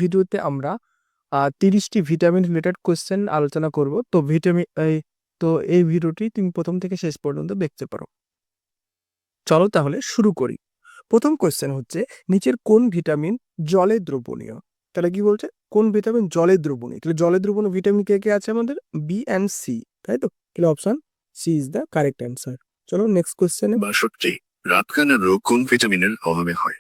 ভিডিওতে আমরা 30টি vitamin related question আলোচনা করব। তো এই ভিডিওটি তুমি প্রথম থেকে শেষ পর্যন্ত দেখতে পারো। চলো তাহলে শুরু করি। প্রথম কোয়েশ্চেন হচ্ছে, নিচের কোন ভিটামিন জলে দ্রবণীয়? তাহলে কি বলছে, কোন ভিটামিন জলে দ্রবণীয়? তাহলে জলে দ্রবণীয় ভিটামিন কে কে আছে আমাদের? বি অ্যান্ড সি, তাই তো? তাহলে option C is the correct answer. চলো নেক্সট কোয়েশ্চেনে। 62 রাতকানা রোগ কোন ভিটামিনের অভাবে হয়?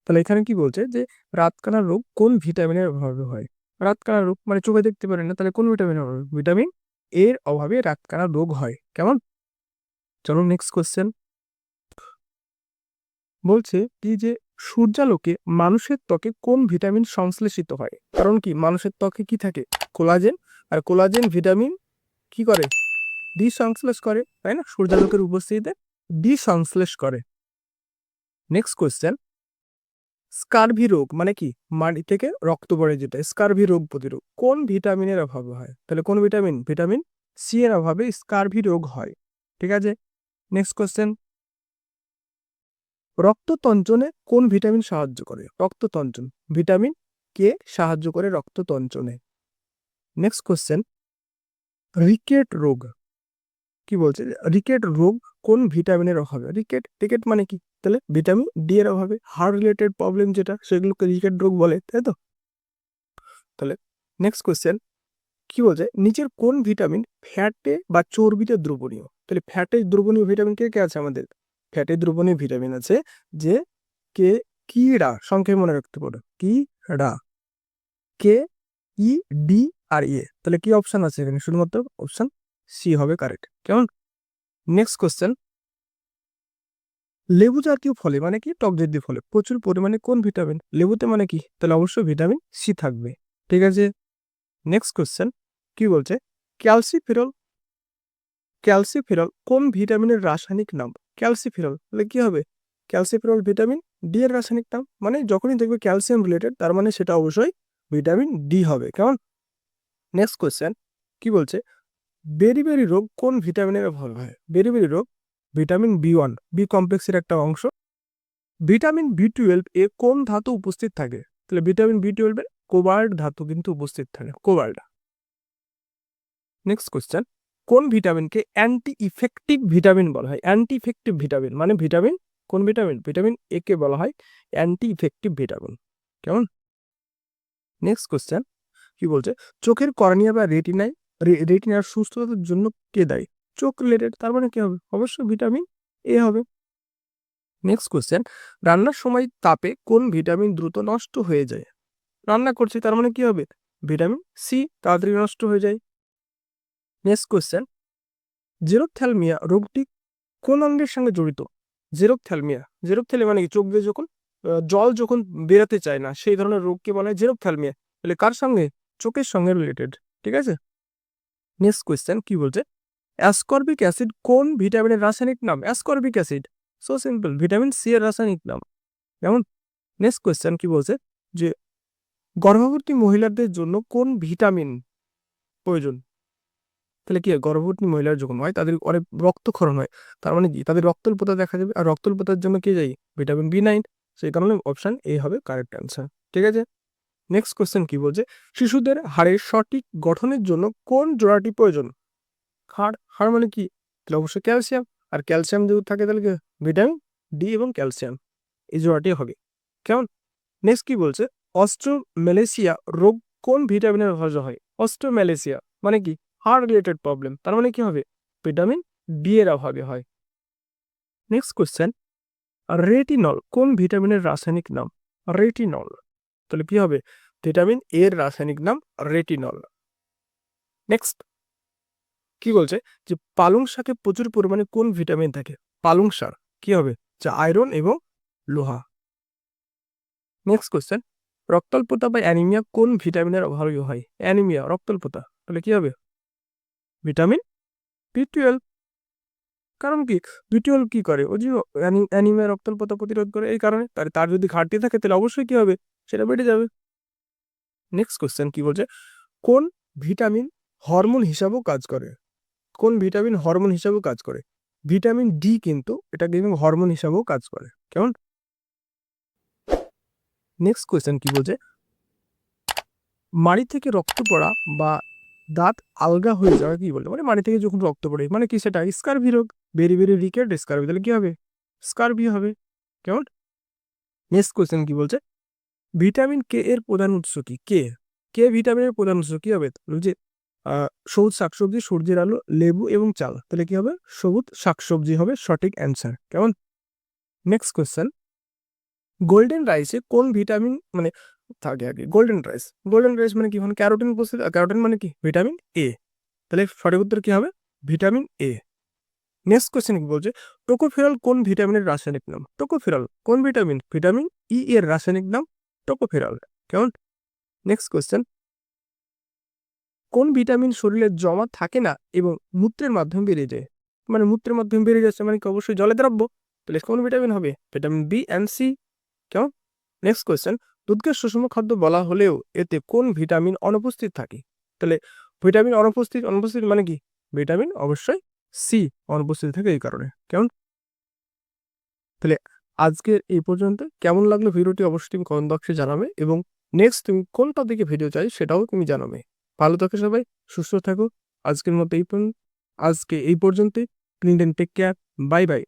তাহলে এখানে কি বলছে যে রাতকানা রোগ কোন ভিটামিনের অভাবে হয়? রাতকানা রোগ মানে চোখে দেখতে পারে না, তাহলে কোন ভিটামিনের অভাবে? ভিটামিন এর অভাবে রাতকানা রোগ হয়। কেমন? চলো নেক্সট কোয়েশ্চেন। বলছে কি যে সূর্যালোকে মানুষের ত্বকে কোন ভিটামিন সংশ্লেষিত হয়? কারণ কি মানুষের ত্বকে কি থাকে? কোলাজেন। আর কোলাজেন ভিটামিন কি করে? ডি সংশ্লেষ করে, তাই না? সূর্যালোকের উপস্থিতিতে ডি সংশ্লেষ করে। নেক্সট কোয়েশ্চেন, স্কারভি রোগ মানে কি? মাটি থেকে রক্ত পড়ে যেটা, স্কারভি রোগ প্রতিরোধ কোন ভিটামিনের অভাবে হয়? তাহলে কোন ভিটামিন? ভিটামিন সি এর অভাবে স্কারভি রোগ হয়। ঠিক আছে, নেক্সট কোয়েশ্চেন, রক্ততঞ্চনে কোন ভিটামিন সাহায্য করে? রক্ততঞ্চন ভিটামিন কে সাহায্য করে রক্ততঞ্চনে? নেক্সট কোয়েশ্চেন, রিকেট রোগ কি বলছে? রিকেট রোগ কোন ভিটামিনের অভাবে? রিকেট মানে কি? তাহলে ভিটামিন ডি এর অভাবে। হার্ট রিলেটেড প্রবলেম যেটা, সেগুলোকে রিকেট রোগ বলে, তাই তো? তাহলে নেক্সট কোয়েশ্চেন কি বলছে, নিচের কোন ভিটামিন ফ্যাটে বা চর্বিতে দ্রবণীয়? তাহলে ফ্যাটে দ্রবণীয় ভিটামিন কে কে আছে আমাদের? ফ্যাটে দ্রবণীয় ভিটামিন আছে যে কে কিডা, সংক্ষেপে মনে রাখতে পারো, কিডা, কে ই ডি আর এ। তাহলে কি অপশন আছে এখানে? শুধুমাত্র অপশন সি হবে কারেক্ট। কেমন? নেক্সট কোশ্চেন, লেবু জাতীয় ফলে মানে কি? টক জাতীয় ফলে প্রচুর পরিমাণে কোন ভিটামিন? লেবুতে মানে কি? তাহলে অবশ্যই ভিটামিন সি থাকবে। ঠিক আছে, নেক্সট কোশ্চেন কি বলছে, ক্যালসিফেরল ক্যালসিফেরল কোন ভিটামিনের রাসায়নিক নাম? ক্যালসিফেরল তাহলে কি হবে? ক্যালসিফেরল ভিটামিন ডি এর রাসায়নিক নাম। মানে যখনই দেখবে ক্যালসিয়াম রিলেটেড, তার মানে সেটা অবশ্যই ভিটামিন ডি হবে। কেমন? নেক্সট কোয়েশ্চেন কি বলছে, বেরিবেরি রোগ কোন ভিটামিনের অভাবে হয়? বেরিবেরি রোগ ভিটামিন বি1 বি কমপ্লেক্সের একটা অংশ। ভিটামিন বি12 এ কোন ধাতু উপস্থিত থাকে? তাহলে ভিটামিন বি12 এর কোবাল্ট ধাতু কিন্তু উপস্থিত থাকে, কোবাল্ট। নেক্সট কোয়েশ্চেন, কোন ভিটামিনকে অ্যান্টি ইফেক্টিভ ভিটামিন বলা হয়? অ্যান্টি ইফেক্টিভ ভিটামিন মানে ভিটামিন, কোন ভিটামিন? ভিটামিন এ কে বলা হয় অ্যান্টি ইফেক্টিভ ভিটামিন। কেমন? নেক্সট কোয়েশ্চেন কি বলছে, চোখের কর্নিয়া বা রেটিনার সুস্থতার জন্য কে দায়ী? চোখ রিলেটেড, তার মানে কি হবে? অবশ্যই ভিটামিন এ হবে। নেক্সট কোয়েশ্চেন, রান্নার সময় তাপে কোন ভিটামিন দ্রুত নষ্ট হয়ে যায়? রান্না করছি, তার মানে কি হবে? ভিটামিন সি তাড়াতাড়ি নষ্ট হয়ে যায়। নেক্সট কোয়েশ্চেন, জেরপ্থ্যালমিয়া রোগটি কোন অঙ্গের সঙ্গে জড়িত? জেরপ্থ্যালমিয়া মানে কি? চোখ দিয়ে যখন জল যখন বেরোতে চায় না, সেই ধরনের রোগকে বলা হয় জেরপ্থ্যালমিয়া। তাহলে কার সঙ্গে? চোখের সঙ্গে রিলেটেড। ঠিক আছে, নেক্সট কোয়েশ্চেন কি বলছে, অ্যাসকর্বিক অ্যাসিড কোন ভিটামিনের রাসায়নিক নাম? Ascorbic acid so simple, vitamin C এর রাসায়নিক নাম। যেমন নেক্সট কোয়েশ্চেন কি বলছে যে গর্ভবতী মহিলাদের জন্য কোন ভিটামিন প্রয়োজন? তাহলে কি হয়, গর্ভবতী মহিলার যখন হয় তাদের অনেক রক্তক্ষরণ হয়, তার মানে কি তাদের রক্তল্পতা দেখা যাবে, আর রক্তল্পতার জন্য কি যাই? ভিটামিন বি9। সেই কারণে অপশন এ হবে কারেক্ট অ্যান্সার। ঠিক আছে, নেক্সট কোয়েশ্চেন কি বলছে, শিশুদের হাড়ের সঠিক গঠনের জন্য কোন জোড়াটি প্রয়োজন? হাড় মানে কি? তাহলে অবশ্যই ক্যালসিয়াম। আর ক্যালসিয়াম যদি থাকে তাহলে কি? ভিটামিন ডি এবং ক্যালসিয়াম, এই জোড়াটি হবে। কেমন? নেক্সট কি বলছে, অস্ট্রোম্যালেসিয়া রোগ কোন ভিটামিনের অভাবে হয়? অস্ট্রোম্যালেসিয়া মানে কি? হার্ট রিলেটেড প্রবলেম, তার মানে কি হবে? ভিটামিন ডি এর অভাবে হয়। নেক্সট কোয়েশ্চেন, রেটিনল কোন ভিটামিনের রাসায়নিক নাম? রেটিনল তাহলে কি হবে? ভিটামিন এর রাসায়নিক নাম রেটিনল। নেক্সট কি বলছে যে পালং শাকে প্রচুর পরিমাণে কোন ভিটামিন থাকে? পালং শাক কি হবে? যা আয়রন এবং লোহা। নেক্সট কোয়েশ্চেন, রক্তাল্পতা বা অ্যানিমিয়া কোন ভিটামিনের অভাবে হয়? অ্যানিমিয়া রক্তাল্পতা তাহলে কি হবে? ভিটামিন বি12। কারণ কি? বি12 কি করে? ওই যে অ্যানিমিয়া রক্তাল্পতা প্রতিরোধ করে, এই কারণে তার যদি ঘাটতি থাকে তাহলে অবশ্যই কি হবে? সেটা বেড়ে যাবে। নেক্সট কোয়েশ্চেন কি বলছে, কোন ভিটামিন হরমোন হিসাবেও কাজ করে? কোন ভিটামিন হরমোন হিসাবেও কাজ করে? ভিটামিন ডি কিন্তু এটা কিন্তু হরমোন হিসাবেও কাজ করে। কেমন? নেক্সট কোয়েশ্চেন কি বলছে, মাড়ি থেকে রক্ত পড়া বা দাঁত আলগা হয়ে যাওয়া কি বলে, মানে মাড়ি থেকে যখন রক্ত পড়ে মানে কি সেটা স্কারভি রোগ, ভেরি ভেরি রিকেট স্কারভি, তাহলে কি হবে স্কারভি হবে। কেমন? নেক্সট কোয়েশ্চেন কি বলছে, ভিটামিন কে এর প্রধান উৎস কি? কে কে ভিটামিনের প্রধান উৎস কি হবে? বলছে সবুজ শাকসবজি, সূর্যের আলো, লেবু এবং চাল, তাহলে কি হবে সবুজ শাকসবজি হবে সঠিক অ্যান্সার। কেমন? নেক্সট কোয়েশ্চেন, গোল্ডেন রাইসে কোন ভিটামিন মানে থাকে আগে? গোল্ডেন রাইস মানে কি? মানে ক্যারোটিন উপস্থিত, ক্যারোটিন মানে কি ভিটামিন এ, তাহলে সঠিক উত্তর কি হবে ভিটামিন এ। নেক্সট কোয়েশ্চেন কি বলছে, টোকোফেরল কোন ভিটামিনের রাসায়নিক নাম? টোকোফেরল কোন ভিটামিন? ভিটামিন ই এর রাসায়নিক নাম টোকোফেরল। কেমন? নেক্সট কোয়েশ্চেন, কোন ভিটামিন শরীরে জমা থাকে না এবং মূত্রের মাধ্যমে বেরিয়ে যায়? মানে মূত্রের মাধ্যমে বেরিয়ে যাচ্ছে মানে কি অবশ্যই জলে দ্রাব্য, তাহলে কোন ভিটামিন হবে? Vitamin B and C. কেমন? নেক্সট কোয়েশ্চেন, দুধকে সুষম খাদ্য বলা হলেও এতে কোন ভিটামিন অনুপস্থিত থাকে? তাহলে ভিটামিন অনুপস্থিত মানে কি ভিটামিন অবশ্যই সি অনুপস্থিত থাকে এই কারণে। কেমন? তাহলে আজকের এই পর্যন্ত। কেমন লাগলো ভিডিওটি অবশ্যই তুমি কমেন্ট বক্সে জানাবে এবং নেক্সট তুমি কোন টপিকে ভিডিও চাই সেটাও তুমি জানাবে। ভালো থাকো সবাই, সুস্থ থাকো। আজকের মতো আজকে এই পর্যন্তই। Clean take care, bye by.